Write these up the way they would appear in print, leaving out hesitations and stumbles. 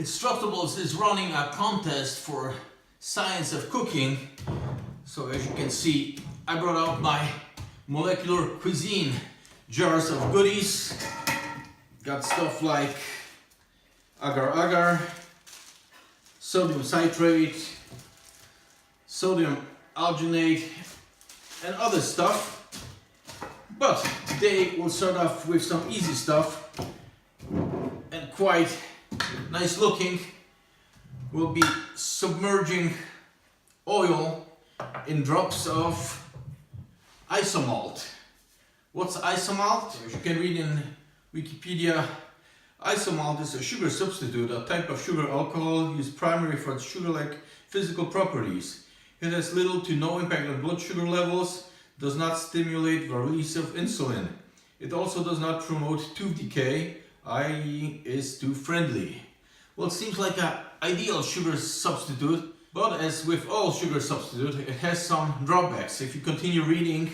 Instructables is running a contest for science of cooking. So as you can see, I brought out my molecular cuisine jars of goodies. Got stuff like agar-agar, sodium citrate, sodium alginate, and other stuff. But today we'll start off with some easy stuff and quite nice looking. We'll be submerging oil in drops of Isomalt. What's Isomalt? As you can read in Wikipedia, Isomalt is a sugar substitute, a type of sugar alcohol used primarily for its sugar-like physical properties. It has little to no impact on blood sugar levels, does not stimulate the release of insulin. It also does not promote tooth decay, i.e. is tooth friendly. Well, it seems like an ideal sugar substitute, but as with all sugar substitute, it has some drawbacks if you continue reading.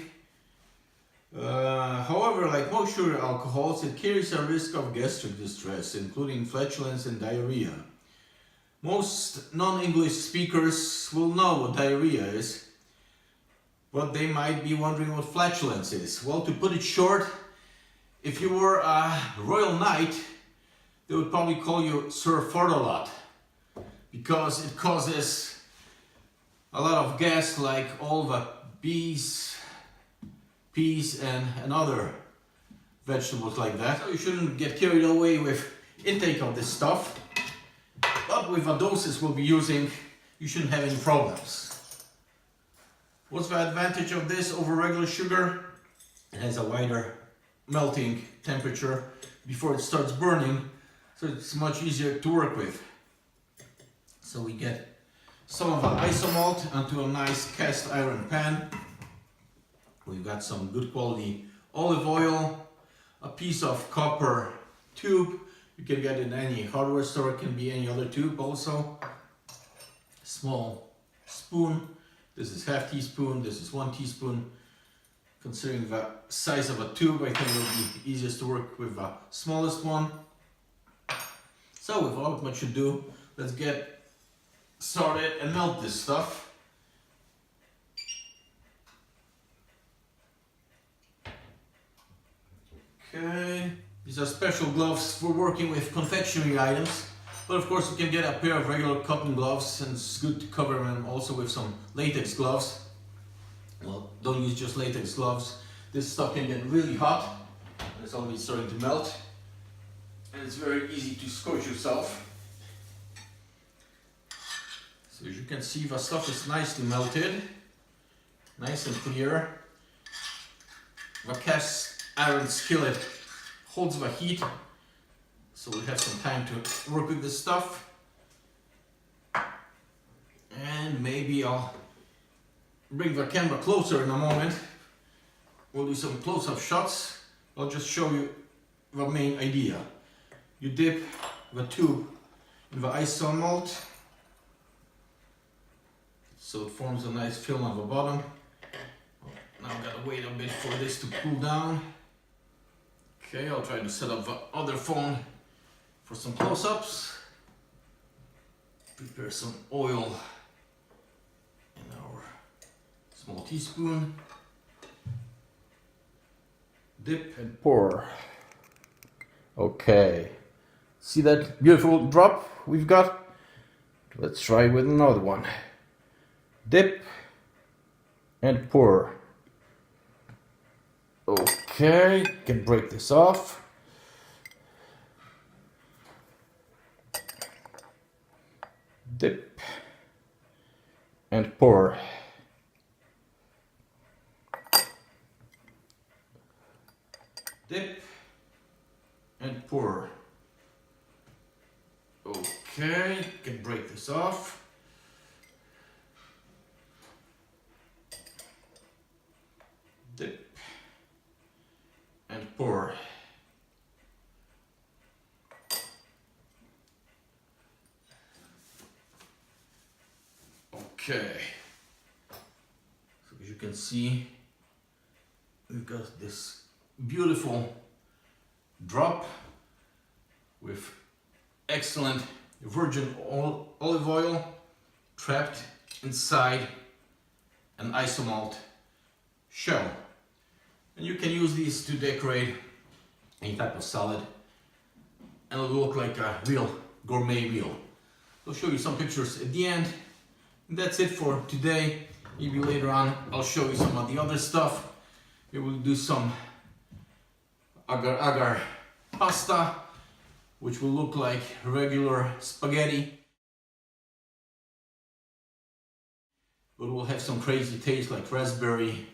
However, like most sugar alcohols, it carries a risk of gastric distress, including flatulence and diarrhea. Most non-English speakers will know what diarrhea is, but they might be wondering what flatulence is. Well, to put it short, if you were a royal knight, they would probably call you Sir Fart-a-lot, because it causes a lot of gas, like all the bees, peas and other vegetables like that. So you shouldn't get carried away with intake of this stuff, but with the doses we'll be using, you shouldn't have any problems. What's the advantage of this over regular sugar? It has a wider melting temperature before it starts burning, so it's much easier to work with. So we get some of the Isomalt onto a nice cast iron pan. We've got some good quality olive oil, a piece of copper tube. You can get it in any hardware store, it can be any other tube also. Small spoon. This is half teaspoon, this is 1 teaspoon. Considering the size of a tube, I think it will be easiest to work with the smallest one. So without much ado, let's get started and melt this stuff. Okay, these are special gloves for working with confectionery items. But of course you can get a pair of regular cotton gloves, and it's good to cover them also with some latex gloves. Well, don't use just latex gloves. This stuff can get really hot. It's already starting to melt. And it's very easy to scorch yourself. So as you can see, the stuff is nicely melted. Nice and clear. The cast iron skillet holds the heat, so we have some time to work with this stuff. And maybe I'll bring the camera closer in a moment. We'll do some close-up shots. I'll just show you the main idea. You dip the tube in the Isomalt, so it forms a nice film on the bottom. Now I've got to wait a bit for this to cool down. Okay, I'll try to set up the other phone for some close-ups. Prepare some oil in our small teaspoon. Dip and pour. Okay, see that beautiful drop we've got? Let's try with another one. Dip and pour. Okay, can break this off. Dip and pour. Dip and pour. Okay, can break this off. Dip and pour. Okay, so as you can see, we've got this beautiful drop with excellent virgin olive oil trapped inside an Isomalt shell. And you can use these to decorate any type of salad and it'll look like a real gourmet meal. I'll show you some pictures at the end. And that's it for today. Maybe later on I'll show you some of the other stuff. We will do some agar pasta, which will look like regular spaghetti, but will have some crazy taste like raspberry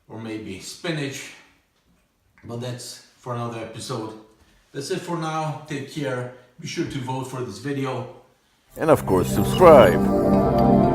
or maybe spinach, but that's for another episode. That's it for now. Take care. Be sure to vote for this video. And of course, subscribe.